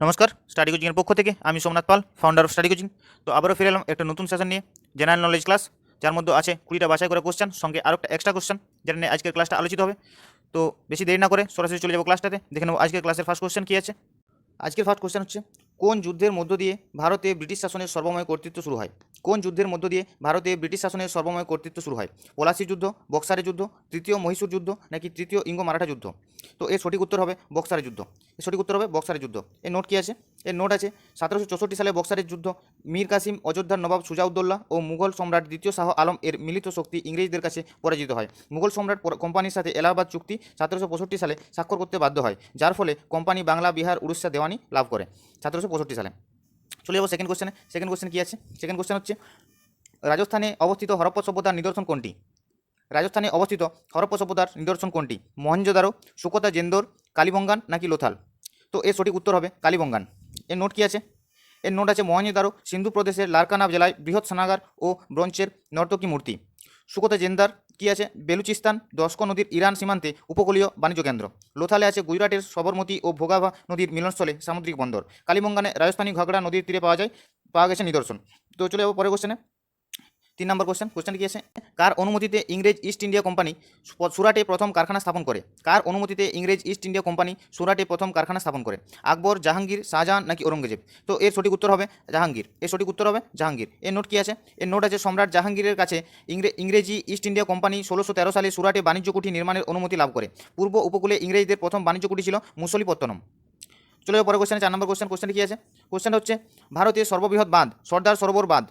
নমস্কার, স্টাডি কোচিংয়ের পক্ষ থেকে আমি সোমনাথ পাল, ফাউন্ডার অফ স্টাডি কোচিং। তো আবারও ফিরে এলাম একটা নতুন সেশন নিয়ে, জেনারেল নলেজ ক্লাস, যার মধ্যে আছে 20টা বাছাই করা কোশ্চেন, সঙ্গে আরও একটা এক্সট্রা কোশ্চেন, যেটা নিয়ে আজকের ক্লাসটা আলোচিত হবে। তো বেশি দেরি না করে সরাসরি চলে যাবো ক্লাসটাতে, দেখে নেবো আজকের ক্লাসের ফার্স্ট কোশ্চেন কী আছে। আজকের ফার্স্ট কোশ্চেন হচ্ছে, কোন যুদ্ধের মধ্য দিয়ে ভারতে ব্রিটিশ শাসনের সর্বময় কর্তৃত্ব শুরু হয়? কোন যুদ্ধের মধ্য দিয়ে ভারতে ব্রিটিশ শাসনের সর্বময় কর্তৃত্ব শুরু হয়? পলাশি যুদ্ধ, বক্সারের যুদ্ধ, তৃতীয় মহীশূর যুদ্ধ, নাকি তৃতীয় ইঙ্গো মারাঠা যুদ্ধ? তো এর সঠিক উত্তর হবে বক্সারের যুদ্ধ। এর সঠিক উত্তর হবে বক্সারের যুদ্ধ। এর নোট কী আছে? এর নোট আছে 1764 সালে বক্সারের যুদ্ধ মীর কাসিম, অযোধ্যার নবাব সুজাউদ্দৌলা ও মুঘল সম্রাট দ্বিতীয় শাহ আলম এর মিলিত শক্তি ইংরেজদের কাছে পরাজিত হয়। মুঘল সম্রাট কোম্পানির সাথে এলাহাবাদ চুক্তি 1765 সালে স্বাক্ষর করতে বাধ্য হয়, যার ফলে কোম্পানি বাংলা, বিহার, উড়িষ্যা দেওয়ানি লাভ করে 1765 সালে। চলে যাবো সেকেন্ড কোশ্চেনে। সেকেন্ড কোশ্চেন কী আছে? সেকেন্ড কোশ্চেন হচ্ছে, রাজস্থানে অবস্থিত হরপ্পা সভ্যতার নিদর্শন কোনটি? রাজস্থানে অবস্থিত হরপ্পা সভ্যতার নিদর্শন কোনটি? মহেঞ্জোদারো, সুকোতা জেন্দর, কালীবঙ্গান, নাকি লোথাল? তো এর সঠিক উত্তর হবে কালীবঙ্গান। এর নোট কী আছে? এর নোট আছে মহেঞ্জোদারো সিন্ধু প্রদেশের লারকানা জেলায় বৃহৎ স্নানাগার ও ব্রোঞ্জের নর্তকী মূর্তি। সুকোতা জেন্দার কী আছে? বেলুচিস্তান, দস্ক নদীর ইরান সীমান্তে উপকূলীয় বাণিজ্য কেন্দ্র। লোথালে আছে গুজরাটের সবরমতী ও ভোগাভা নদীর মিলনস্থলে সামুদ্রিক বন্দর। কালীবঙ্গানে রাজস্থানী ঘাগড়া নদীর তীরে পাওয়া গেছে নিদর্শন। তো চলে যাবো পরের কোশ্চেনে। 3 নম্বর কোশ্চেন কি আছে? কার অনুমতিতে ইংরেজ ইস্ট ইন্ডিয়া কোম্পানি সুরাটে প্রথম কারখানা স্থাপন করে? কার অনুমতিতে ইংরেজ ইস্ট ইন্ডিয়া কোম্পানি সুরাটে প্রথম কারখানা স্থাপন করে? আকবর, জাহাঙ্গীর, শাহজাহান, নাকি ঔরঙ্গজেব? তো এর সঠিক উত্তর হবে জাহাঙ্গীর। এর সঠিক উত্তর হবে জাহাঙ্গীর। এর নোট কি আছে? এর নোট আছে সম্রাট জাহাঙ্গীরের কাছে ইংরেজি ইস্ট ইন্ডিয়া কোম্পানি 1613 সালে সুরাটে বাণিজ্য কুঠি নির্মাণের অনুমতি লাভ করে। পূর্ব উপকূলে ইংরেজদের প্রথম বাণিজ্য কুঠি ছিল মুসলিপত্তনম। চলে যাবো পরের কোশ্চেনে। 4 নম্বর কোশ্চেন কি আছে? কোশ্চেন হচ্ছে, ভারতের সর্ববৃহৎ বাঁধ সর্দার সরোবর বাঁধ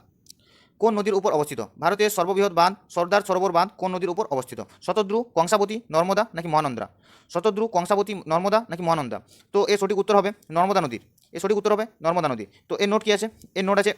কোন নদীর উপর অবস্থিত? ভারতের সর্ববৃহৎ বাঁধ সর্দার সরোবর বাঁধ কোন নদীর উপর অবস্থিত? শতদ্রু, কংসাবতী, নর্মদা, নাকি মহানন্দা? শতদ্রু, কংসাবতী, নর্মদা, নাকি মহানন্দা? তো এর সঠিক উত্তর হবে নর্মদা নদীর। এর সঠিক উত্তর হবে নর্মদা নদী। তো এর নোট কি আছে? এর নোট আছে,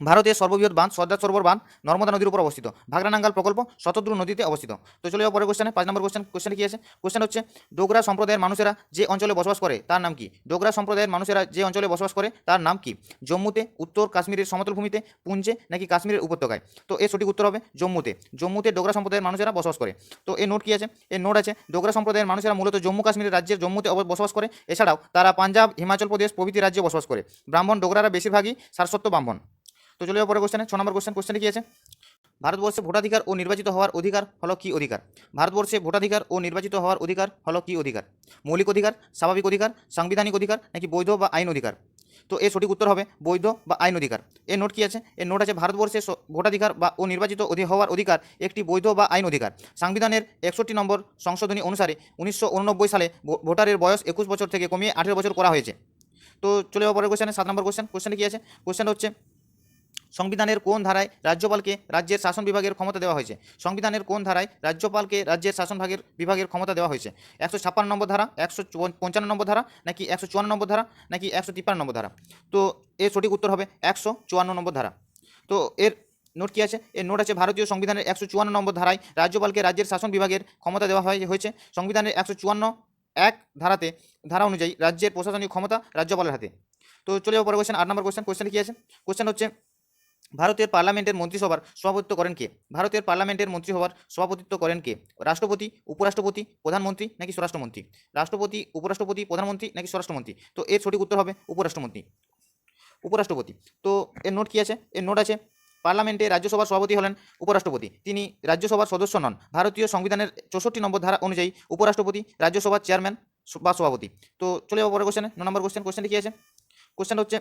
ভারতের সর্ববৃহৎ বাঁধ সর্দার সরোবর বাঁধ নর্মদা নদীর উপর অবস্থিত। ভাগরানাঙ্গাল প্রকল্প শতদ্রু নদীতে অবস্থিত। তো চলে যাওয়া পরের কোশ্চেনে। 5 নম্বর কোশ্চেনে কি আছে? কোশ্চেন হচ্ছে, ডোগরা সম্প্রদায়ের মানুষেরা যে অঞ্চলে বসবাস করে তার নাম কি? ডোগরা সম্প্রদায়ের মানুষেরা যে অঞ্চলে বসবাস করে তার নাম কি? জম্মুতে, উত্তর কাশ্মীরের সমতল ভূমিতে, পুঞ্জে, নাকি কাশ্মীরের উপত্যকায়? তো এর সঠিক উত্তর হবে জম্মুতে। জম্মুতে ডোগরা সম্প্রদায়ের মানুষেরা বসবাস করে। তো এর নোট কি আছে? এর নোট আছে, ডোগরা সম্প্রদায়ের মানুষেরা মূলত জম্মু কাশ্মীরের রাজ্যের জম্মুতে বসবাস করে। এছাড়াও তারা পাঞ্জাব, হিমাচল প্রদেশ প্রভৃতি রাজ্যে বসবাস করে। ব্রাহ্মণ ডোগরারা বেশিরভাগই সারস্বত ব্রাহ্মণ। তো চলে যাবো পরের কোশ্চেনে। 6 নম্বর কোশ্চেনে কি আছে? ভারতবর্ষে ভোটাধিকার ও নির্বাচিত হওয়ার অধিকার হলো কি অধিকার? ভারতবর্ষে ভোটাধিকার ও নির্বাচিত হওয়ার অধিকার হলো কি অধিকার? মৌলিক অধিকার, স্বাভাবিক অধিকার, সাংবিধানিক অধিকার, নাকি বৈধ বা আইন অধিকার? তো এর সঠিক উত্তর হবে বৈধ বা আইন অধিকার। এর নোট কি আছে? এর নোট আছে, ভারতবর্ষে ভোটাধিকার ও নির্বাচিত হওয়ার অধিকার একটি বৈধ বা আইন অধিকার। সংবিধানের 61 নম্বর সংশোধনী অনুসারে 1989 সালে ভোটারের বয়স 21 বছর থেকে কমিয়ে 18 বছর করা হয়েছে। তো চলে যাওয়া পরের কোশ্চেনে। 7 নম্বর কোশ্চেনে কি আছে? কোশ্চেনটা হচ্ছে, সংবিধানের কোন ধারায় রাজ্যপালকে রাজ্যের শাসন বিভাগের ক্ষমতা দেওয়া হয়েছে? সংবিধানের কোন ধারায় রাজ্যপালকে রাজ্যের শাসন বিভাগের ক্ষমতা দেওয়া হয়েছে? 156 নম্বর ধারা, 155 নম্বর ধারা, নাকি 154 নম্বর ধারা, নাকি 153 নম্বর ধারা? তো এর সঠিক উত্তর হবে 154 নম্বর ধারা। তো এর নোট কি আছে? এর নোট আছে, ভারতীয় সংবিধানের 154 নম্বর ধারায় রাজ্যপালকে রাজ্যের শাসন বিভাগের ক্ষমতা দেওয়া হয়েছে। সংবিধানের 154(1) ধারা অনুযায়ী রাজ্যের প্রশাসনিক ক্ষমতা রাজ্যপালের হাতে। তো চলে যাবো পরের কোশ্চেন। 8 নম্বর কোশ্চেন কি আছে? কোশ্চেন হচ্ছে, ভারতের পার্লামেন্টের মন্ত্রিসভার সভাপতিত্ব করেন কে? ভারতের পার্লামেন্টের মন্ত্রিসভার সভাপতিত্ব করেন কে? রাষ্ট্রপতি, উপরাষ্ট্রপতি, প্রধানমন্ত্রী, নাকি স্বরাষ্ট্রমন্ত্রী? রাষ্ট্রপতি, উপরাষ্ট্রপতি, প্রধানমন্ত্রী, নাকি স্বরাষ্ট্রমন্ত্রী? তো এর সঠিক উত্তর হবে উপরাষ্ট্রপতি। তো এর নোট কি আছে? এর নোট আছে, পার্লামেন্টে রাজ্যসভার সভাপতি হলেন উপরাষ্ট্রপতি। তিনি রাজ্যসভার সদস্য নন। ভারতীয় সংবিধানের 64 নম্বর ধারা অনুযায়ী উপরাষ্ট্রপতি রাজ্যসভার চেয়ারম্যান বা সভাপতি। তো চলে যাবো পরের কোশ্চেনে। 9 নম্বর কোশ্চেনটি কি আছে? কোশ্চেন হচ্ছে,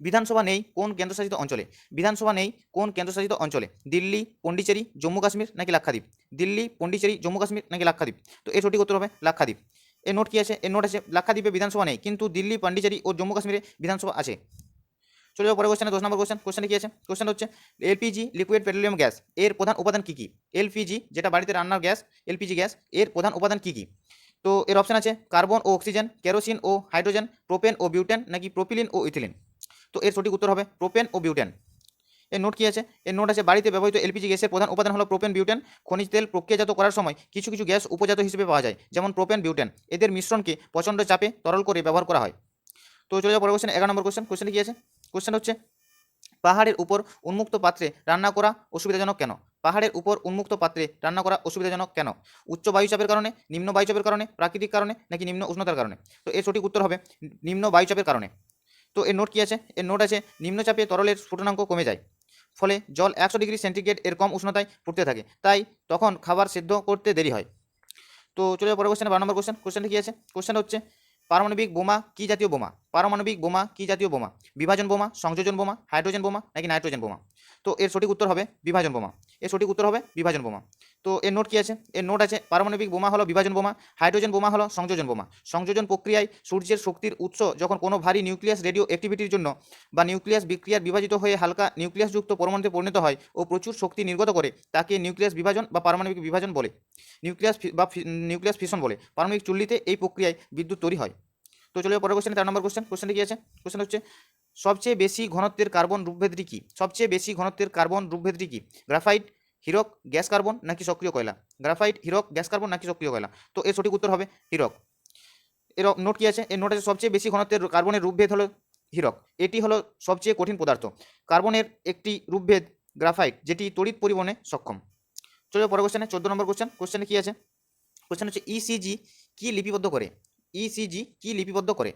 বিধানসভা নেই কোন কেন্দ্রশাসিত অঞ্চলে? বিধানসভা নেই কোন কেন্দ্রশাসিত অঞ্চলে? দিল্লি, পন্ডিচেরি, জম্মু কাশ্মীর, নাকি লাক্ষাদ্বীপ? দিল্লি, পন্ডিচেরি, জম্মু কাশ্মীর, নাকি লাক্ষাদ্বীপ? তো এর সঠিক উত্তর হবে লাক্ষাদ্বীপ। এর নোট কি আছে? এর নোট আছে, লাক্ষাদ্বীপে বিধানসভা নেই, কিন্তু দিল্লি, পন্ডিচেরি ও জম্মু কাশ্মীরে বিধানসভা আছে। চলে যাবো পরের কোশ্চেনে। 10 নম্বর কোশ্চেনে কি আছে? কোশ্চেন হচ্ছে, এলপিজি লিকুইড পেট্রোলিয়াম গ্যাস এর প্রধান উপাদান কী কী? এলপিজি, যেটা বাড়িতে রান্নার গ্যাস, এলপিজি গ্যাস এর প্রধান উপাদান কী কী? তো এর অপশান আছে, কার্বন ও অক্সিজেন, কেরোসিন ও হাইড্রোজেন, প্রোপেন ও বিউটেন, নাকি প্রোপিলিন ও ইথিলিন? তো এর সঠিক উত্তর হবে প্রোপেন ও বিউটেন। এর নোট কি আছে? এর নোট আছে, বাড়িতে ব্যবহৃত এলপিজি গ্যাসের প্রধান উপাদান হলো প্রোপেন, বিউটেন। খনিজ তেল প্রক্রিয়াজাত করার সময় কিছু কিছু গ্যাস উপজাত হিসেবে পাওয়া যায়, যেমন প্রোপেন, বিউটেন। এদের মিশ্রণকে প্রচণ্ড চাপে তরল করে ব্যবহার করা হয়। তো চলে যাওয়া পরের কোশ্চেন। 11 নম্বর কোশ্চেন কি আছে? কোশ্চেন হচ্ছে, পাহাড়ের উপর উন্মুক্ত পাত্রে রান্না করা অসুবিধাজনক কেন? পাহাড়ের উপর উন্মুক্ত পাত্রে রান্না করা অসুবিধাজনক কেন? উচ্চ বায়ুচাপের কারণে, নিম্ন বায়ুচাপের কারণে, প্রাকৃতিক কারণে নাকি নিম্ন উষ্ণতার কারণে? তো এর সঠিক উত্তর হবে নিম্ন বায়ুচাপের কারণে। তো এর নোট কি আছে? এর নোট আছে নিম্নচাপে তরলের স্ফুটনাঙ্ক কমে যায়, ফলে জল 100 ডিগ্রি সেন্টিগ্রেড এর কম উষ্ণতায় ফুটতে থাকে, তাই তখন খাবার সেদ্ধ করতে দেরি হয়। তো চলে যাবো পরের কোশ্চেন, 12 নম্বর কোশ্চেন। কোশ্চেনটা কি আছে? কোশ্চেনটা হচ্ছে পারমাণবিক বোমা কি জাতীয় বোমা? পারমাণবিক বোমা কি জাতীয় বোমা? বিভাজন বোমা, সংযোজন বোমা, হাইড্রোজেন বোমা নাকি নাইট্রোজেন বোমা? তো এর সঠিক উত্তর হবে বিভাজন বোমা। এর সঠিক উত্তর হবে বিভাজন বোমা। তো এর নোট কি আছে? এর নোট আছে পারমাণবিক বোমা হলো বিভাজন বোমা, হাইড্রোজেন বোমা হলো সংযোজন বোমা। সংযোজন প্রক্রিয়ায় সূর্যের শক্তির উৎস যখন কোনো ভারী নিউক্লিয়াস রেডিও অ্যাক্টিভিটির জন্য বা নিউক্লিয়াস বিক্রিয়ার বিভাজিত হয়ে হালকা নিউক্লিয়াসযুক্ত পরমাণুতে পরিণত হয় ও প্রচুর শক্তি নির্গত করে, তাকে নিউক্লিয়াস বিভাজন বা পারমাণবিক বিভাজন বলে। নিউক্লিয়াস ফিশন বলে। পারমাণবিক চুল্লিতে এই প্রক্রিয়ায় বিদ্যুৎ তৈরি হয়। তো চলে পরের কোশ্চেন, 4 নম্বর কোশ্চেন। কোশ্চেনটা কি আছে? কোশ্চেন হচ্ছে সবচেয়ে বেশি ঘনত্বের কার্বন রূপভেদটি কি? সবচেয়ে বেশি ঘনত্বের কার্বন রূপভেদটি কি? গ্রাফাইট, হীরক, গ্যাস কার্বন নাকি সক্রিয় কয়লা? গ্রাফাইট, হীরক, গ্যাস কার্বন নাকি সক্রিয় কয়লা? তো এর সঠিক উত্তর হবে হীরক। এর নোট কি আছে? এর নোট আছে সবচেয়ে বেশি ঘনত্বের কার্বনের রূপভেদ হলো হীরক। এটি হলো সবচেয়ে কঠিন পদার্থ। কার্বনের একটি রূপভেদ গ্রাফাইট, যেটি তড়িৎ পরিবহনে সক্ষম। চলে পরের কোশ্চেনে, 14 নম্বর কোশ্চেন। কোশ্চেনে কি আছে? কোশ্চেন হচ্ছে ইসিজি কি লিপিবদ্ধ করে? ইসিজি কি লিপিবদ্ধ করে?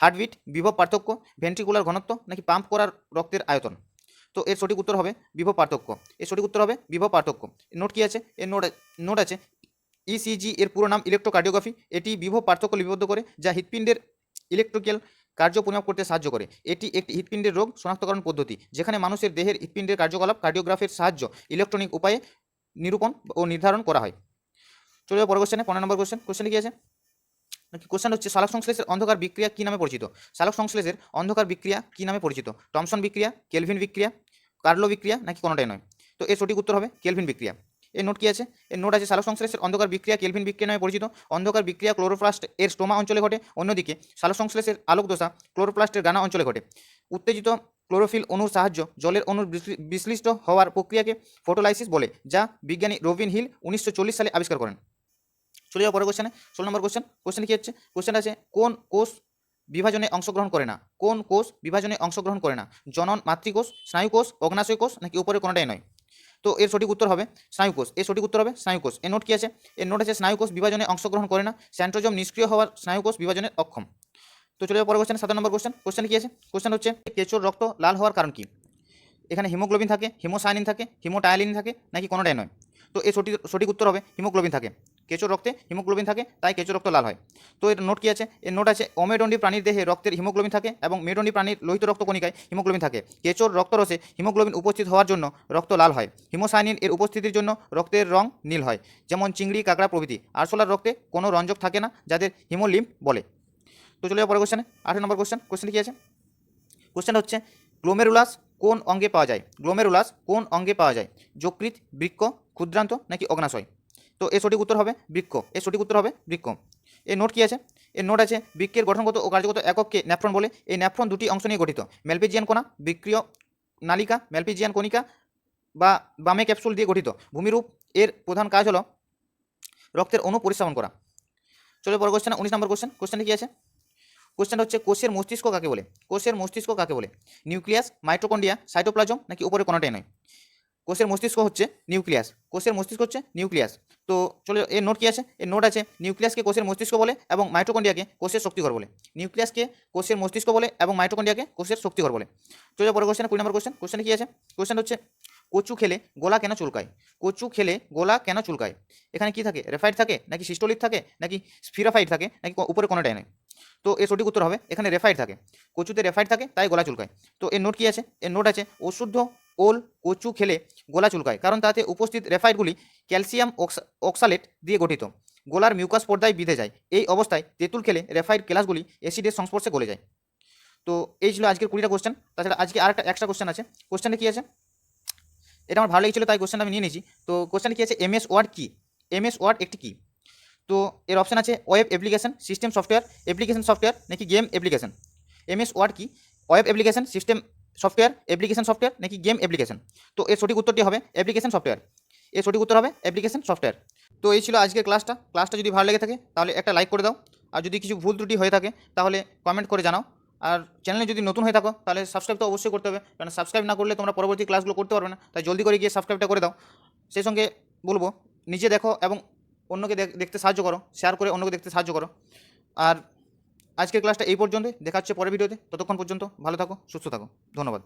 হার্টবিট, বিভব পার্থক্য, ভেন্ট্রিকুলার ঘনত্ব নাকি পাম্প করার রক্তের আয়তন? তো এর সঠিক উত্তর হবে বিভব পার্থক্য। এর সঠিক উত্তর হবে বিভব পার্থক্য। নোট কি আছে? এর নোট আছে ইসিজি এর পুরো নাম ইলেকট্রোকার্ডিওগ্রাফি। এটি বিভব পার্থক্য লিপিবদ্ধ করে, যা হৃৎপিণ্ডের ইলেকট্রিক্যাল কার্য পরিমাপ করতে সাহায্য করে। এটি একটি হৃৎপিণ্ডের রোগ শনাক্তকরণ পদ্ধতি, যেখানে মানুষের দেহের হৃৎপিণ্ডের কার্যকলাপ কার্ডিওগ্রাফের সাহায্য ইলেকট্রনিক উপায়ে নিরূপণ ও নির্ধারণ করা হয়। চলে যাবো পরের কোশ্চেনে, 15 নম্বর কোশ্চেন। কোশ্চেনে কি আছে? কোশ্চেন হচ্ছে সালোক সংশ্লেষের অন্ধকার বিক্রিয়া কি নামে পরিচিত? সালোক সংশ্লেষের অন্ধকার বিক্রিয়া কি নামে পরিচিত? টমসন বিক্রিয়া, কেলভিন বিক্রিয়া, কার্লো বিক্রিয়া নাকি কোনোটাই নয়? তো এর সঠিক উত্তর হবে কেলভিন বিক্রিয়া। এর নোট কি আছে? এর নোট আছে সালোক সংশ্লেষের অন্ধকার বিক্রিয়া কেলভিন বিক্রিয়া নামে পরিচিত। অন্ধকার বিক্রিয়া ক্লোরোপ্লাস্ট এর স্টোমা অঞ্চলে ঘটে, অন্যদিকে সালোক সংশ্লেষের আলোক দশা ক্লোরোপ্লাস্টের গানা অঞ্চলে ঘটে। উত্তেজিত ক্লোরোফিল অণুর সাহায্য জলের অণুর বিশ্লিষ্ট হওয়ার প্রক্রিয়াকে ফটোলাইসিস বলে, যা বিজ্ঞানী রবিন হিল 1940 সালে আবিষ্কার করেন। চলে যাওয়া পরের কোশ্চেনে, 16 নম্বর কোশ্চেন। কোশ্চেন কি হচ্ছে? কোশ্চেন আছে কোন কোষ বিভাজনে অংশগ্রহণ করে না? কোন কোষ বিভাজনে অংশগ্রহণ করে না? জনন মাতৃকোষ, স্নায়ুকোষ, অগ্নাশয় কোষ নাকি উপরে কোনোটাই নয়? তো এর সঠিক উত্তর হবে স্নায়ুকোষ। এর সঠিক উত্তর হবে স্নায়ুকোষ। এর নোট কি আছে? এর নোট আছে স্নায়ুকোষ বিভাজনে অংশগ্রহণ করে না, সেন্ট্রোজোম নিষ্ক্রিয় হওয়ার স্নায়ুকোষ বিভাজনে অক্ষম। তো চলে যাওয়া পরের কোশ্চেন, 17 নম্বর কোশ্চেন। কোশ্চেন কি আছে? কোশ্চেন হচ্ছে কেঁচোর রক্ত লাল হওয়ার কারণ কি? এখানে হিমোগ্লোবিন থাকে, হিমোসায়ানিন থাকে, হিমোটায়ালিন থাকে নাকি কোনোটাই নয়? তো এর সঠিক উত্তর হবে হিমোগ্লোবিন থাকে। কেঁচোর রক্তে হিমোগ্লোবিন থাকে, তাই কেঁচোর রক্ত লাল হয়। তো এর নোট কি আছে? এর নোট আছে অমেরুদণ্ডী প্রাণীর দেহে রক্তের হিমোগ্লোবিন থাকে এবং মেরুদণ্ডী প্রাণীর লোহিত রক্ত কণিকায় হিমোগ্লোবিন থাকে। কেঁচোর রক্তরসে হিমোগ্লোবিন উপস্থিত হওয়ার জন্য রক্ত লাল হয়। হিমোসায়ানিন এর উপস্থিতির জন্য রক্তের রং নীল হয়, যেমন চিংড়ি, কাঁকড়া প্রভৃতি। আরশোলার রক্তে কোনো রঞ্জক থাকে না, যাদের হিমোলিম্ফ বলে। তো চলে যাওয়া পরের কোশ্চেনে, 18 নম্বর কোশ্চেন। কোশ্চেন কি আছে? কোশ্চেন হচ্ছে গ্লোমেরুলাস কোন অঙ্গে পাওয়া যায়? গ্লোমেরুলাস কোন অঙ্গে পাওয়া যায়? যকৃৎ, বৃক্ক, ক্ষুদ্রান্ত নাকি অগ্নাশয়? তো এর সঠিক উত্তর হবে বৃক্ক। এর সঠিক উত্তর হবে বৃক্ক। এর নোট কি আছে? এর নোট আছে বৃক্কের গঠনগত ও কার্যগত একককে ন্যাফ্রন বলে। এই ন্যাফ্রন দুটি অংশ নিয়ে গঠিত, মেলপিজিয়ান কণা, বৃক্কীয় নালিকা, মেলপিজিয়ান কণিকা বা বামে ক্যাপসুল দিয়ে গঠিত। ভূমিরূপ এর প্রধান কাজ হলো রক্তের অণু পরিস্রাবন করা। চলে পরের কোশ্চেন, 19 নম্বর কোশ্চেন। কোশ্চেনে কি আছে? কোশ্চেন হচ্ছে কোষের মস্তিষ্ক কাকে বলে? কোষের মস্তিষ্ক কাকে বলে? নিউক্লিয়াস, মাইটোকন্ড্রিয়া, সাইটোপ্লাজম নাকি উপরে কোনোটাই নয়? কোষের মস্তিষ্ক হচ্ছে নিউক্লিয়াস। কোষের মস্তিষ্ক হচ্ছে নিউক্লিয়াস। তো চলে, এর নোট কি আছে? এর নোট আছে নিউক্লিয়াসকে কোষের মস্তিষ্ক বলে এবং মাইটোকন্ড্রিয়াকে কোষের শক্তিঘর বলে। নিউক্লিয়াসকে কোষের মস্তিষ্ক বলে এবং মাইটোকন্ড্রিয়াকে কোষের শক্তিঘর বলে। চলে পরের কোশ্চেন, 20 নম্বর কোশ্চেন। কোশ্চেনে কি আছে? কোশ্চেন হচ্ছে কচু খেলে গোলা কেন চুলকায়? কচু খেলে গোলা কেন চুলকায়? এখানে কি থাকে? রেফাইড থাকে নাকি সিস্টোলিথ থাকে নাকি স্ফিরাফাইড থাকে নাকি উপরে কোনোটাই নয়? তো এর সঠিক উত্তর হবে এখানে রেফাইড থাকে। কচুতে রেফাইড থাকে, তাই গলা চুলকায়। তো এর নোট কি আছে? এর নোট আছে অশুদ্ধ ওল কচু খেলে গলা চুলকায়, কারণ তাতে উপস্থিত রেফাইডগুলি ক্যালসিয়াম অক্সালেট দিয়ে গঠিত। গোলার মিউকাস পর্দায় বিঁধে যায়। এই অবস্থায় তেঁতুল খেলে রেফাইড কেলাসগুলি অ্যাসিডের সংস্পর্শে গলে যায়। তো এই ছিল আজকের 20টা কোশ্চেন। তাছাড়া আজকে আরেকটা এক্সট্রা কোশ্চেন আছে। কোশ্চেনে কি আছে? এটা আমার ভালো লেগেছিল, তাই কোশ্চেনটা আমি নিয়ে নিয়েছি। তো কোশ্চেনে কি আছে? এমএস ওয়ার্ড কি? এমএস ওয়ার্ড একটি কি? তো এর অপশান আছে web application, system software, application software নাকি গেম অ্যাপ্লিকেশন। এমএস ওয়ার্ড কি? Web application, system software, application software নাকি গেম অ্যাপ্লিকেশন। তো এর সঠিক উত্তরটি হবে অ্যাপ্লিকেশন সফটওয়্যার। এর সঠিক উত্তর হবে অ্যাপ্লিকেশন সফটওয়্যার। তো এই ছিল আজকের ক্লাসটা যদি ভালো লেগে থাকে তাহলে একটা লাইক করে দাও, আর যদি কিছু ভুল ত্রুটি হয়ে থাকে তাহলে কমেন্ট করে জানাও। আর চ্যানেলে যদি নতুন হয়ে থাকো তাহলে সাবস্ক্রাইব তো অবশ্যই করতে হবে, কারণ সাবস্ক্রাইব না করলে তোমরা পরবর্তী ক্লাসগুলো করতে পারবে না। তাই জলদি করে গিয়ে সাবস্ক্রাইবটা করে দাও। সেই সঙ্গে বলবো নিজে দেখো এবং অন্যকে দেখতে সাহায্য করো, শেয়ার করে অন্যকে দেখতে সাহায্য করো। আর আজকের ক্লাসটা এই পর্যন্তই, দেখা হচ্ছে পরের ভিডিওতে। ততক্ষণ পর্যন্ত ভালো থাকো, সুস্থ থাকো, ধন্যবাদ।